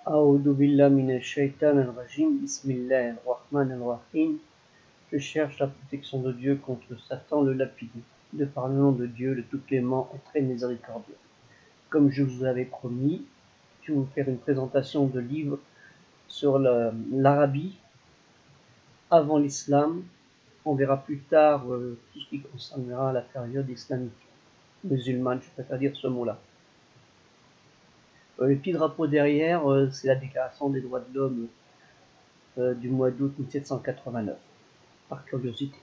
A'oudou billah minash shaitanir rajim, bismillahir rahmanir rahim. Je cherche la protection de Dieu contre Satan le lapide, de par le nom de Dieu, le tout clément et très miséricordieux. Comme je vous avais promis, je vais vous faire une présentation de livres sur l'Arabie avant l'islam. On verra plus tard tout ce qui concernera la période islamique musulmane, je préfère dire ce mot-là. Le petit drapeau derrière, c'est la déclaration des droits de l'homme du mois d'août 1789, par curiosité.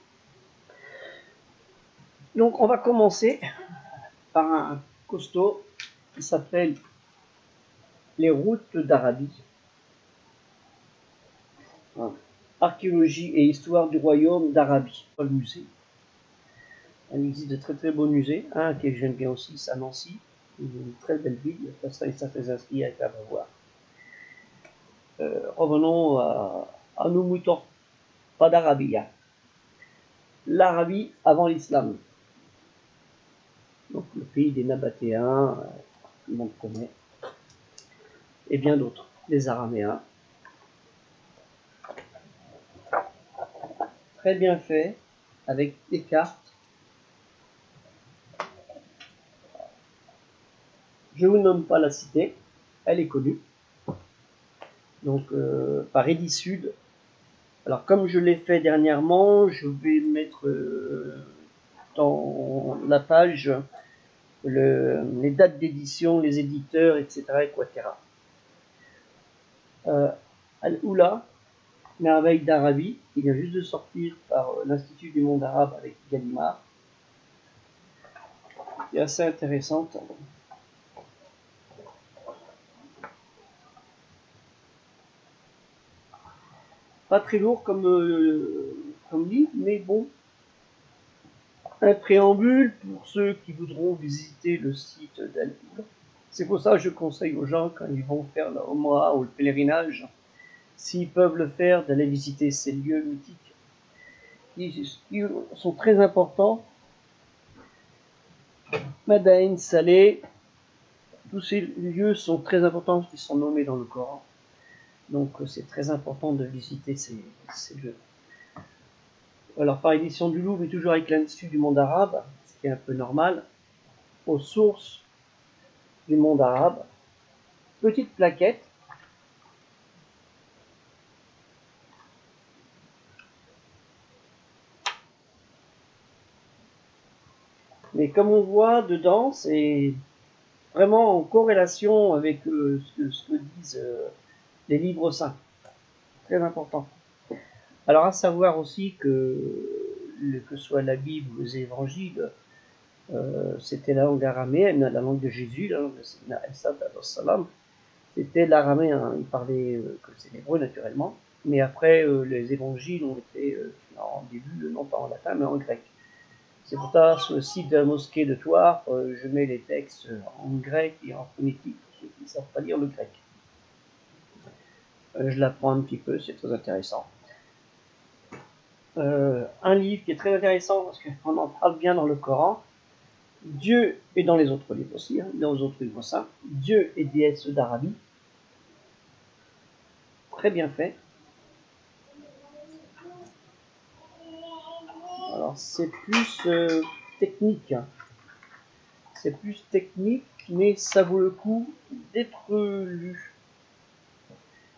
Donc on va commencer par un costaud qui s'appelle Les routes d'Arabie. Archéologie et histoire du royaume d'Arabie, le musée. Il existe de très très beaux musées, un que j'aime bien aussi, c'est à Nancy, une très belle ville, ça serait très inscrit à faire voir. Revenons à nos moutons, pas d'Arabie. L'Arabie avant l'islam. Donc le pays des Nabatéens, tout le monde connaît, et bien d'autres, les Araméens. Très bien fait, avec des cartes. Je ne vous nomme pas la cité, elle est connue. Donc par Edisud. Alors comme je l'ai fait dernièrement, je vais mettre dans la page les dates d'édition, les éditeurs, etc. etc. Al-Oula, merveille d'Arabie, il vient juste de sortir par l'Institut du monde arabe avec Gallimard. C'est assez intéressante. Pas très lourd comme livre, mais bon. Un préambule pour ceux qui voudront visiter le site d'Al-Oula. C'est pour ça que je conseille aux gens, quand ils vont faire la Omra ou le pèlerinage, s'ils peuvent le faire, d'aller visiter ces lieux mythiques qui sont très importants. Madain, Salé, tous ces lieux sont très importants, qui sont nommés dans le Coran. Donc c'est très important de visiter ces lieux. Alors par édition du Louvre, et toujours avec l'Institut du monde arabe, ce qui est un peu normal, aux sources du monde arabe, petite plaquette. Mais comme on voit dedans, c'est vraiment en corrélation avec ce que disent les livres saints. Très important. Alors à savoir aussi que soit la Bible ou les évangiles, c'était la langue araméenne, la langue de Jésus, la langue de Sayyidina Isa, c'était l'araméen, il parlait que c'est l'hébreu naturellement, mais après les évangiles ont été en début, non pas en latin, mais en grec. C'est pour ça, sur le site de la mosquée de Thouars, je mets les textes en grec et en phonétique, pour ceux qui ne savent pas lire le grec. Je l'apprends un petit peu, c'est très intéressant. Un livre qui est très intéressant, parce qu'on en parle bien dans le Coran, Dieu, et dans les autres livres aussi, dans les autres livres saints, Dieu et déesse d'Arabie, très bien fait. Alors c'est plus technique, mais ça vaut le coup d'être lu.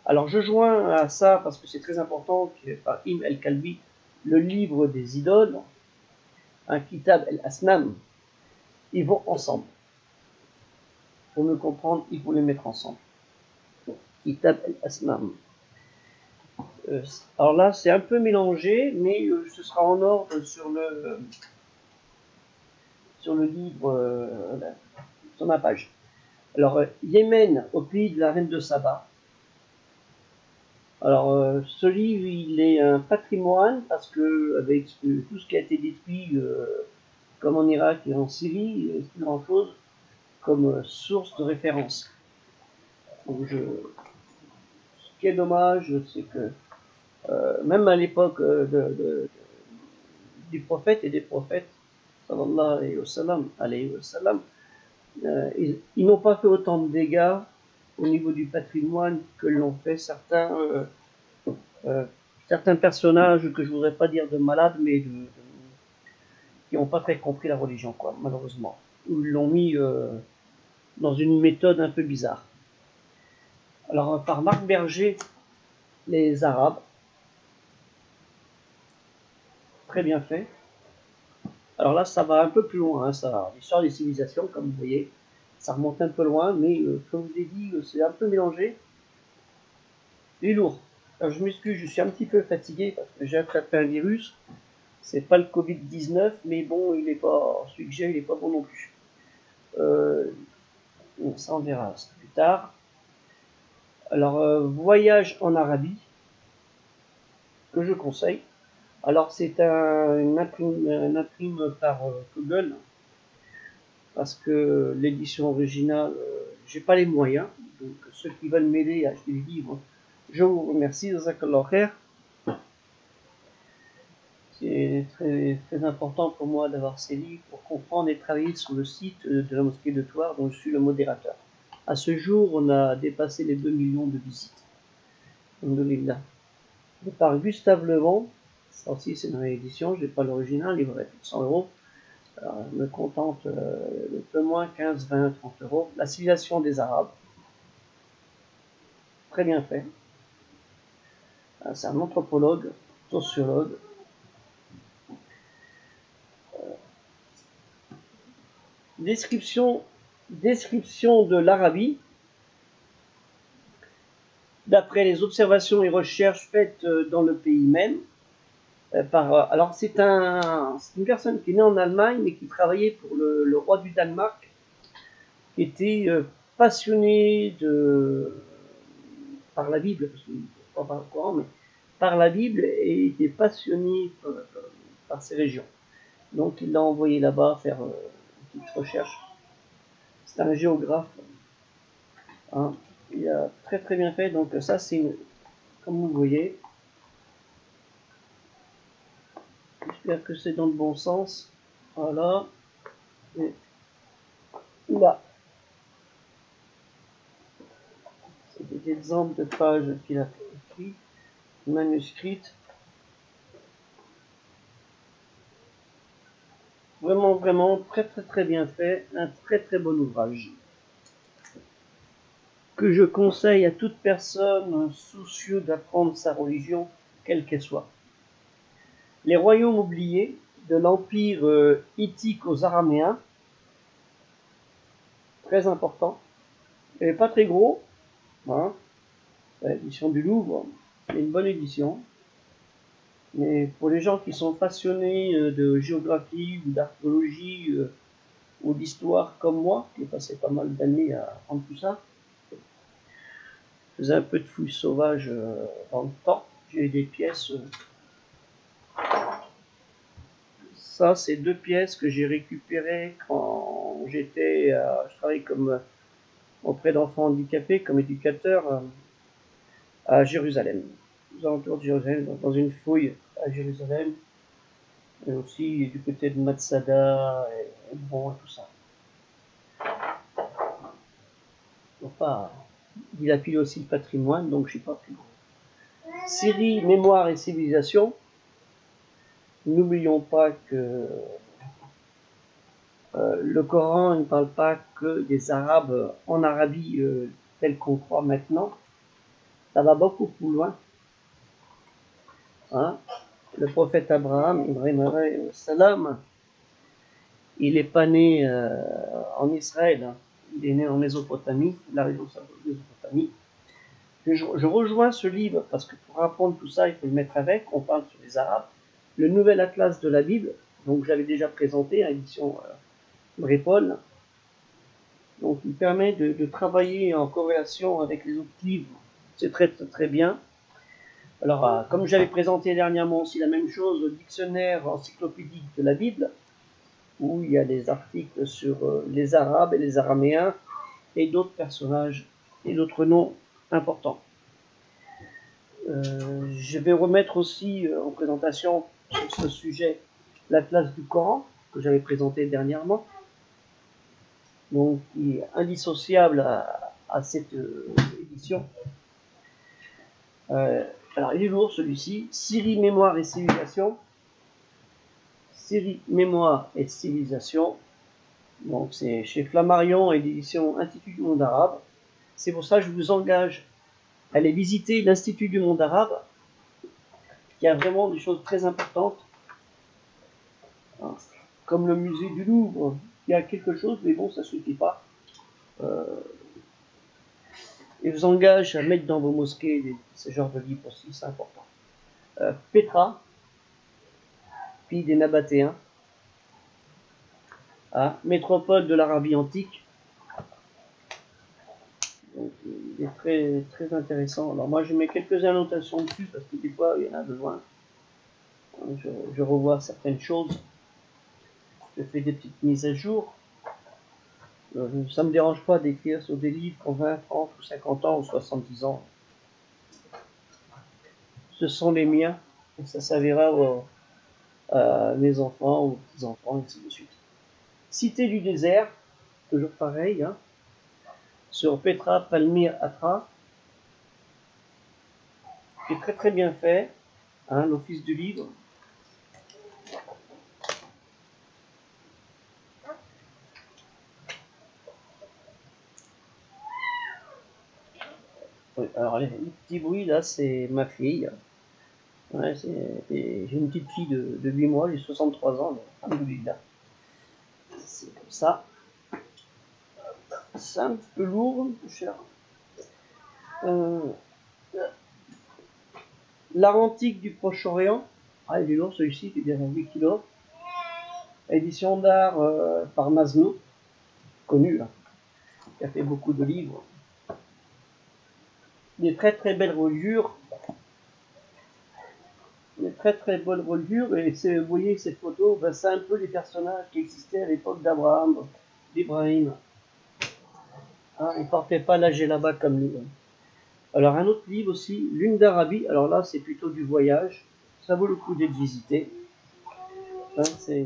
Alors je joins à ça, parce que c'est très important, par Ibn al-Kalbi, le livre des idoles, un Kitab al-Asnam, ils vont ensemble. Pour me comprendre, il faut les mettre ensemble. Kitab al-Asnam. Alors là, c'est un peu mélangé, mais ce sera en ordre sur le livre, sur ma page. Alors, Yémen, au pays de la reine de Saba. Alors, ce livre, il est un patrimoine, parce que avec tout ce qui a été détruit, comme en Irak et en Syrie, il n'y a plus grand-chose comme source de référence. Donc, ce qui est dommage, c'est que même à l'époque du prophète et des prophètes, sallallahu alayhi wa sallam, ils n'ont pas fait autant de dégâts au niveau du patrimoine que l'ont fait certains personnages que je voudrais pas dire de malades, mais qui n'ont pas très compris la religion, quoi, malheureusement. Ils l'ont mis dans une méthode un peu bizarre. Alors, par Marc Berger, les Arabes, très bien fait. Alors là, ça va un peu plus loin, hein, ça, l'histoire des civilisations, comme vous voyez, ça remonte un peu loin, mais comme je vous ai dit, c'est un peu mélangé. Il est lourd. Alors, je m'excuse, je suis un petit peu fatigué parce que j'ai attrapé un virus. C'est pas le Covid-19, mais bon, il est pas, celui que j'ai, il est pas bon non plus. Ça, on verra plus tard. Alors, Voyage en Arabie, que je conseille. Alors, c'est une imprime par Google, parce que l'édition originale, j'ai pas les moyens. Donc, ceux qui veulent m'aider à acheter les livres, je vous remercie. Jazakallah khair. C'est très, très important pour moi d'avoir ces livres pour comprendre et travailler sur le site de la mosquée de Thouars, dont je suis le modérateur. À ce jour, on a dépassé les 2 millions de visites. Alhamdoulilah. De par Gustave Levent, ça aussi c'est dans l'édition, je n'ai pas l'original, il vaut 100 €. Alors, je me contente de peu moins 15, 20, 30 €. La civilisation des Arabes, très bien fait. C'est un anthropologue, sociologue. Description de l'Arabie, d'après les observations et recherches faites dans le pays même. Alors c'est une personne qui est née en Allemagne, mais qui travaillait pour le roi du Danemark, qui était passionné par la Bible, parce qu'il n'est pas par le Coran, mais par la Bible, et était passionné par ces régions. Donc il l'a envoyé là-bas faire une petite recherche. C'est un géographe. Hein. Il a très très bien fait. Donc ça c'est, comme vous voyez, j'espère que c'est dans le bon sens. Voilà. Et là, c'est des exemples de pages qu'il a écrites, manuscrites. Vraiment, vraiment, très très très bien fait. Un très très bon ouvrage. Que je conseille à toute personne soucieuse d'apprendre sa religion, quelle qu'elle soit. Les royaumes oubliés, de l'empire hittique aux Araméens, très important. Il n'est pas très gros, hein. L'édition du Louvre, c'est une bonne édition. Mais pour les gens qui sont passionnés de géographie ou d'archéologie ou d'histoire comme moi, qui ai passé pas mal d'années à apprendre tout ça, je faisais un peu de fouille sauvage dans le temps. J'ai des pièces. Ça, c'est 2 pièces que j'ai récupérées quand j'étais, je travaillais comme auprès d'enfants handicapés, comme éducateur à Jérusalem, aux alentours de Jérusalem, dans une fouille à Jérusalem, et aussi du côté de Matsada et bon, tout ça. Donc pas dilapider aussi le patrimoine, donc je suis pas plus gros. Syrie, mémoire et civilisation. N'oublions pas que le Coran ne parle pas que des Arabes en Arabie tel qu'on croit maintenant. Ça va beaucoup plus loin. Hein. Le prophète Abraham, Ibrahim salam, il n'est pas né en Israël, hein. Il est né en Mésopotamie, la région de Mésopotamie. Je rejoins ce livre parce que pour apprendre tout ça, il faut le mettre avec. On parle sur les Arabes. Le nouvel atlas de la Bible, donc j'avais déjà présenté à l'édition Brépol. Donc il permet de travailler en corrélation avec les autres livres. C'est très très très bien. Alors comme j'avais présenté dernièrement aussi la même chose, le dictionnaire encyclopédique de la Bible, où il y a des articles sur les Arabes et les Araméens et d'autres personnages et d'autres noms importants. Je vais remettre aussi en présentation sur ce sujet l'atlas du Coran que j'avais présenté dernièrement, donc qui est indissociable à cette édition. Alors il est lourd celui-ci, Syrie, mémoire et civilisation. Syrie, mémoire et civilisation. Donc c'est chez Flammarion et l'édition Institut du monde arabe. C'est pour ça que je vous engage à aller visiter l'Institut du monde arabe, qui a vraiment des choses très importantes. Comme le musée du Louvre, il y a quelque chose, mais bon, ça ne suffit pas. Et je vous engage à mettre dans vos mosquées ce genre de livres aussi, c'est important. Petra, puis des Nabatéens, métropole de l'Arabie antique. Donc, il est très, très intéressant. Alors moi je mets quelques annotations dessus parce que des fois il y en a besoin. Je revois certaines choses. Je fais des petites mises à jour. Ça ne me dérange pas d'écrire sur des livres pour 20, 30 ou 50 ans ou 70 ans. Ce sont les miens et ça servira à mes enfants ou petits-enfants, et ainsi de suite. Cité du désert, toujours pareil, sur Petra, Palmyre, Atra, qui est très très bien fait, l'office du livre. Oui, alors les petits bruits là, c'est ma fille. Ouais, j'ai une petite fille de 8 mois, j'ai 63 ans, alhamdoulilah. C'est comme ça. C'est un petit peu lourd, un peu cher. L'art antique du Proche-Orient. Il est lourd celui-ci, il fait bien 8 kg. Édition d'art par Masno, connu, qui a fait beaucoup de livres. Des très très belles reliures. Des très très belles reliures. Et vous voyez cette photo, c'est un peu les personnages qui existaient à l'époque d'Abraham, d'Ibrahim. Ils ne portaient pas la djellaba comme lui. Alors un autre livre aussi, Lune d'Arabie. Alors là c'est plutôt du voyage. Ça vaut le coup d'être visité. C'est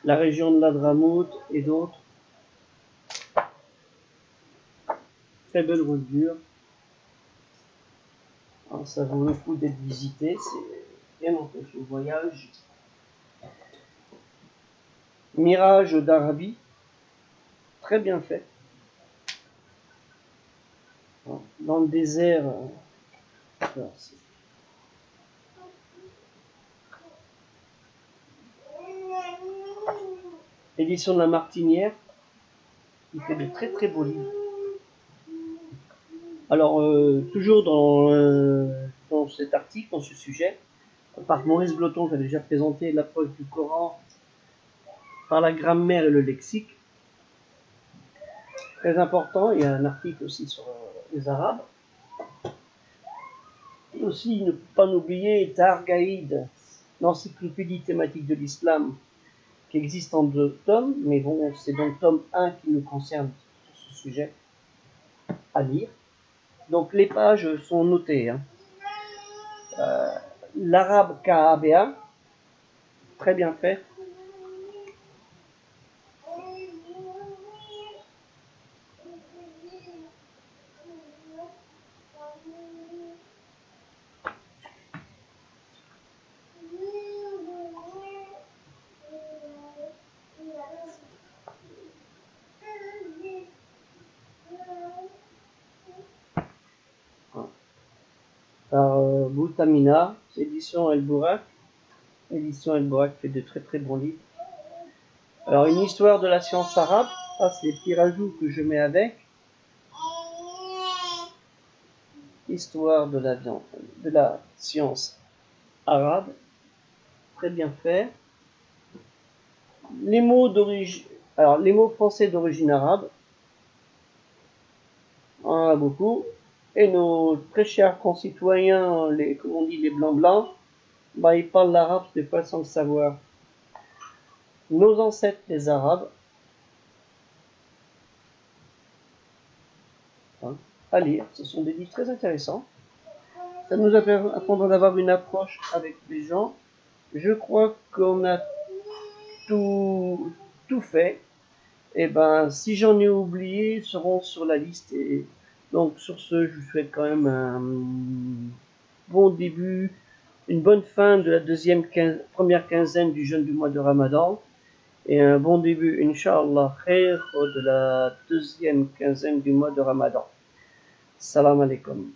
la région de l'Hadramout et d'autres. Très belle reliure. Ça vaut le coup d'être visité. C'est bien empêché au voyage. Mirage d'Arabie. Très bien fait. Dans le désert. Édition de la Martinière. Il fait de très très beaux livres. Alors, toujours dans cet article, dans ce sujet, par Maurice Bloton, j'avais déjà présenté l'approche du Coran par la grammaire et le lexique. Très important, il y a un article aussi sur les Arabes. Et aussi, ne pas oublier Targaïd, l'encyclopédie thématique de l'islam, qui existe en 2 tomes, mais bon, c'est donc tome 1 qui nous concerne sur ce sujet à lire. Donc les pages sont notées. L'arabe KABA, très bien fait. Par Boutamina, édition El Bourak. Édition El Bourak fait de très très bons livres. Alors une histoire de la science arabe, ça c'est les petits rajouts que je mets avec. Histoire de la science arabe, très bien fait. Les mots d'origine, alors les mots français d'origine arabe, on en a beaucoup. Et nos très chers concitoyens, comme on dit, les blancs-blancs, ils parlent l'arabe des fois sans le savoir. Nos ancêtres, les Arabes, à lire, ce sont des livres très intéressants. Ça nous apprendra d'avoir une approche avec les gens. Je crois qu'on a tout fait. Et ben, si j'en ai oublié, seront sur la liste. Et donc, sur ce, je vous souhaite quand même un bon début, une bonne fin de la première quinzaine du jeûne du mois de Ramadan. Et un bon début, Inch'Allah, khair de la deuxième quinzaine du mois de Ramadan. Salam alaikum.